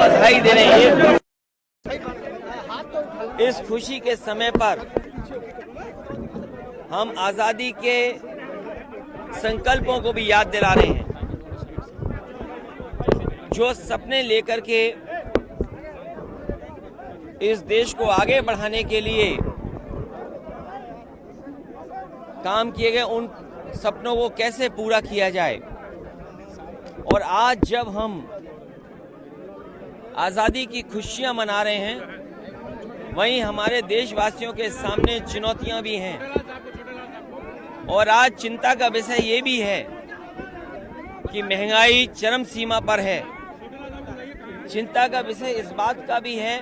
बधाई दे रहे हैं। इस खुशी के समय पर हम आजादी के संकल्पों को भी याद दिला रहे हैं, जो सपने लेकर के इस देश को आगे बढ़ाने के लिए काम किए गए, उन सपनों को कैसे पूरा किया जाए। और आज जब हम आजादी की खुशियां मना रहे हैं, वहीं हमारे देशवासियों के सामने चुनौतियां भी हैं। और आज चिंता का विषय ये भी है कि महंगाई चरम सीमा पर है। चिंता का विषय इस बात का भी है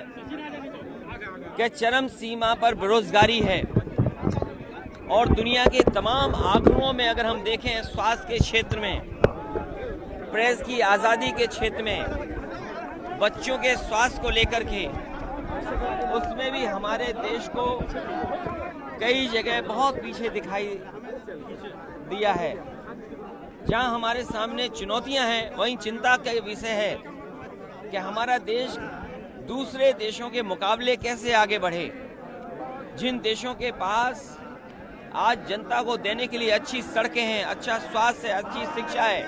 कि चरम सीमा पर बेरोजगारी है। और दुनिया के तमाम आंकड़ों में अगर हम देखें, स्वास्थ्य के क्षेत्र में, प्रेस की आज़ादी के क्षेत्र में, बच्चों के स्वास्थ्य को लेकर के, उसमें भी हमारे देश को कई जगह बहुत पीछे दिखाई दिया है। जहां हमारे सामने चुनौतियां हैं, वहीं चिंता का विषय है कि हमारा देश दूसरे देशों के मुकाबले कैसे आगे बढ़े। जिन देशों के पास आज जनता को देने के लिए अच्छी सड़कें हैं, अच्छा स्वास्थ्य है, अच्छी शिक्षा है,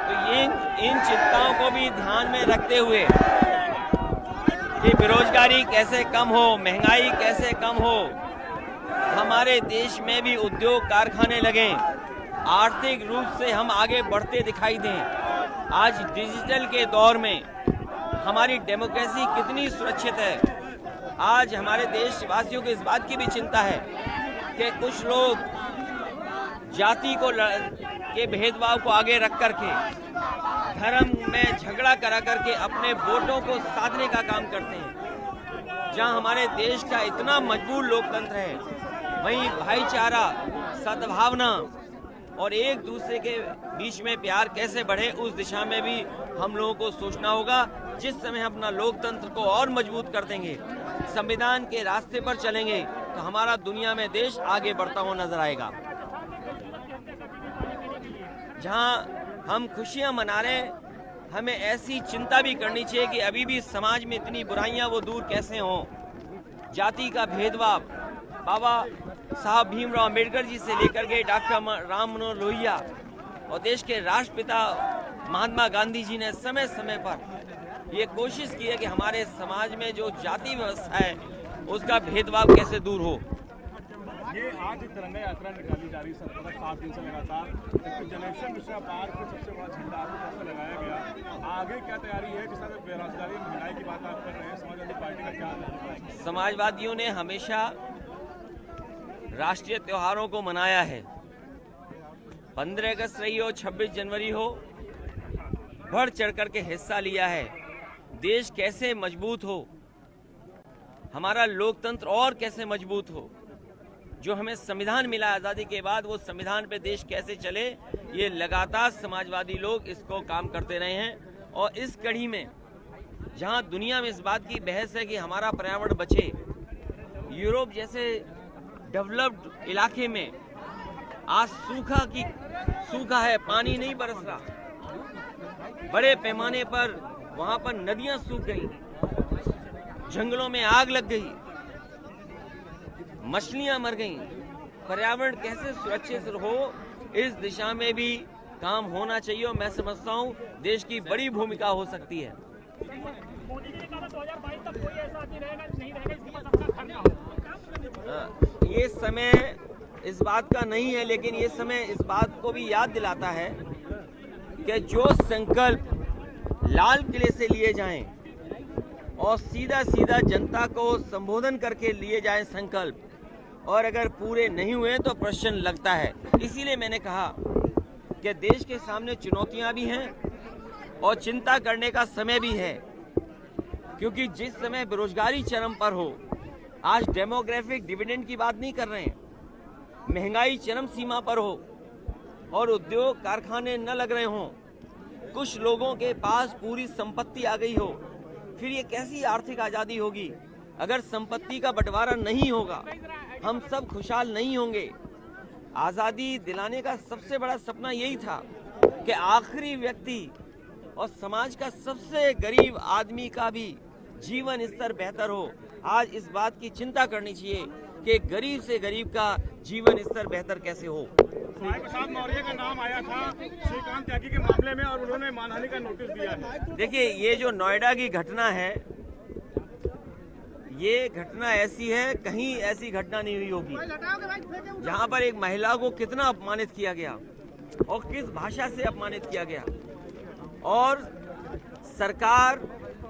तो इन चिंताओं को भी ध्यान में रखते हुए कि बेरोजगारी कैसे कम हो, महंगाई कैसे कम हो, हमारे देश में भी उद्योग कारखाने लगें, आर्थिक रूप से हम आगे बढ़ते दिखाई दें। आज डिजिटल के दौर में हमारी डेमोक्रेसी कितनी सुरक्षित है। आज हमारे देशवासियों को इस बात की भी चिंता है कि कुछ लोग जाति को के भेदभाव को आगे रख करके, धर्म में झगड़ा करा करके अपने वोटों को साधने का काम करते हैं। जहां हमारे देश का इतना मजबूत लोकतंत्र है, वहीं भाईचारा, सद्भावना और एक दूसरे के बीच में प्यार कैसे बढ़े, उस दिशा में भी हम लोगों को सोचना होगा। जिस समय हम अपना लोकतंत्र को और मजबूत कर देंगे, संविधान के रास्ते पर चलेंगे, तो हमारा दुनिया में देश आगे बढ़ता हुआ नजर आएगा। जहां हम खुशियां मना रहे हैं, हमें ऐसी चिंता भी करनी चाहिए कि अभी भी समाज में इतनी बुराइयां वो दूर कैसे हों। जाति का भेदभाव बाबा साहब भीमराव अंबेडकर जी से लेकर के डॉक्टर राम मनोहर लोहिया और देश के राष्ट्रपिता महात्मा गांधी जी ने समय समय पर ये कोशिश की है कि हमारे समाज में जो जाति व्यवस्था है, उसका भेदभाव कैसे दूर हो। ये आज तिरंगा यात्रा निकाली जा रही है, 7 दिन से लगातार जनरेशन मिश्रा पार्क में सबसे बड़ा झंडा आपको लगाया गया। आगे क्या तैयारी है? जिस तरह बेरोजगारी, महंगाई की बात आप कर रहे हैं, समाजवादी पार्टी का क्या? समाजवादियों ने हमेशा राष्ट्रीय त्योहारों को मनाया है। 15 अगस्त रही हो, 26 जनवरी हो, बढ़ चढ़ करके हिस्सा लिया है। देश कैसे मजबूत हो, हमारा लोकतंत्र और कैसे मजबूत हो, जो हमें संविधान मिला आज़ादी के बाद, वो संविधान पे देश कैसे चले, ये लगातार समाजवादी लोग इसको काम करते रहे हैं। और इस कड़ी में जहां दुनिया में इस बात की बहस है कि हमारा पर्यावरण बचे, यूरोप जैसे डेवलप्ड इलाके में आज सूखा है, पानी नहीं बरस रहा, बड़े पैमाने पर वहां पर नदियां सूख गई, जंगलों में आग लग गई, मछलियां मर गईं। पर्यावरण कैसे सुरक्षित हो, इस दिशा में भी काम होना चाहिए। और मैं समझता हूं देश की बड़ी भूमिका हो सकती है। ये समय इस बात का नहीं है, लेकिन ये समय इस बात को भी याद दिलाता है कि जो संकल्प लाल किले से लिए जाएं और सीधा सीधा जनता को संबोधन करके लिए जाएं संकल्प, और अगर पूरे नहीं हुए तो प्रश्न लगता है। इसीलिए मैंने कहा कि देश के सामने चुनौतियां भी हैं और चिंता करने का समय भी है। क्योंकि जिस समय बेरोजगारी चरम पर हो, आज डेमोग्राफिक डिविडेंड की बात नहीं कर रहे हैं, महंगाई चरम सीमा पर हो और उद्योग कारखाने न लग रहे हों, कुछ लोगों के पास पूरी संपत्ति आ गई हो, फिर ये कैसी आर्थिक आजादी होगी? अगर संपत्ति का बंटवारा नहीं होगा, हम सब खुशहाल नहीं होंगे। आजादी दिलाने का सबसे बड़ा सपना यही था कि आखिरी व्यक्ति और समाज का सबसे गरीब आदमी का भी जीवन स्तर बेहतर हो। आज इस बात की चिंता करनी चाहिए कि गरीब से गरीब का जीवन स्तर बेहतर कैसे हो। साई प्रसाद मौर्य का नाम आया था श्रीकांत त्यागी के मामले में और उन्होंने मानहानि का नोटिस दिया है। देखिए, ये जो नोएडा की घटना है, ये घटना ऐसी है, कहीं ऐसी घटना नहीं हुई होगी जहां पर एक महिला को कितना अपमानित किया गया और किस भाषा से अपमानित किया गया। और सरकार,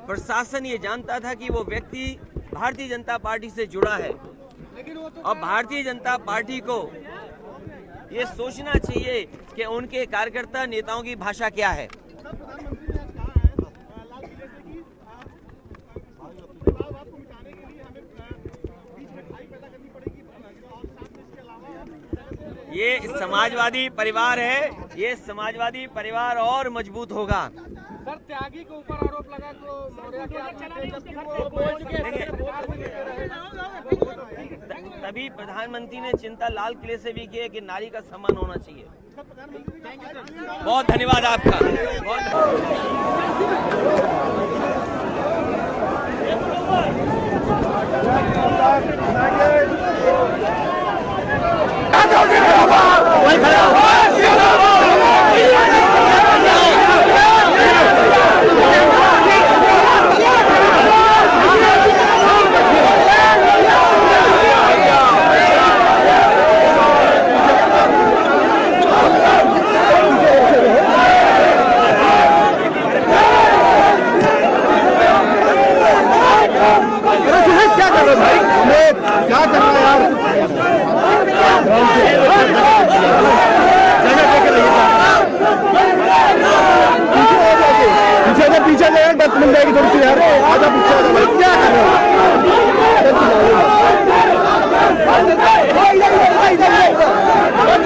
प्रशासन ये जानता था कि वो व्यक्ति भारतीय जनता पार्टी से जुड़ा है और भारतीय जनता पार्टी को ये सोचना चाहिए कि उनके कार्यकर्ता नेताओं की भाषा क्या है। ये समाजवादी परिवार है, ये समाजवादी परिवार और मजबूत होगा। सर, त्यागी के ऊपर आरोप लगा तो मौर्य के तभी प्रधानमंत्री ने चिंता लाल किले से भी की है कि नारी का सम्मान होना चाहिए। बहुत धन्यवाद आपका। पीछे जाए बस मिल जाएगी थोड़ी सी यार। आजा पीछे आजा भाई, क्या कर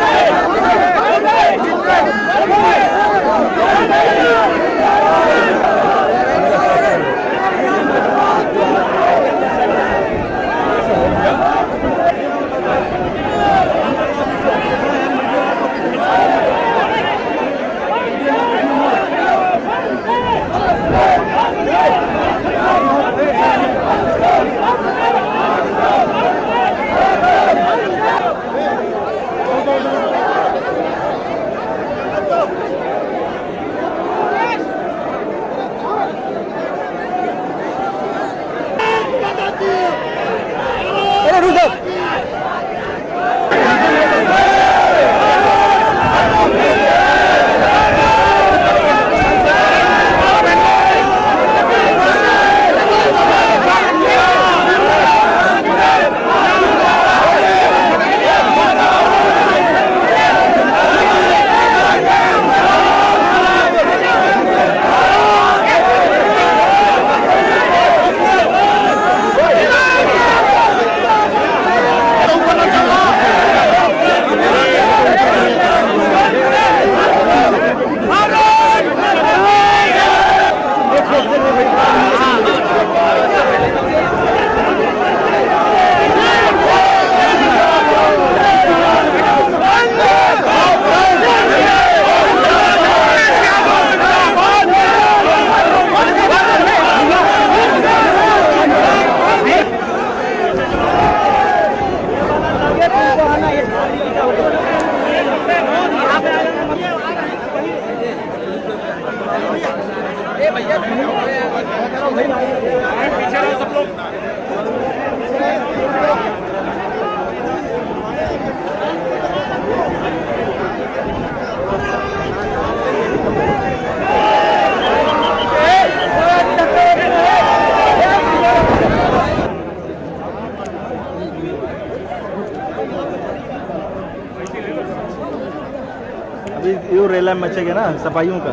रहे अभी यो रेला में मचेगा ना सफाइयों का।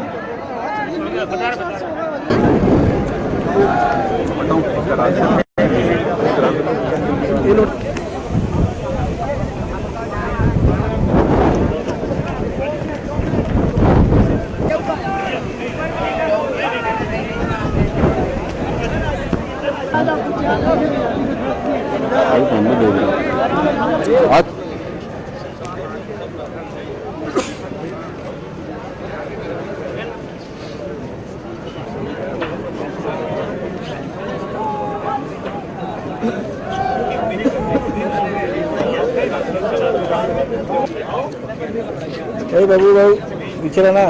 अरे बाबू भाऊ पीछे रहना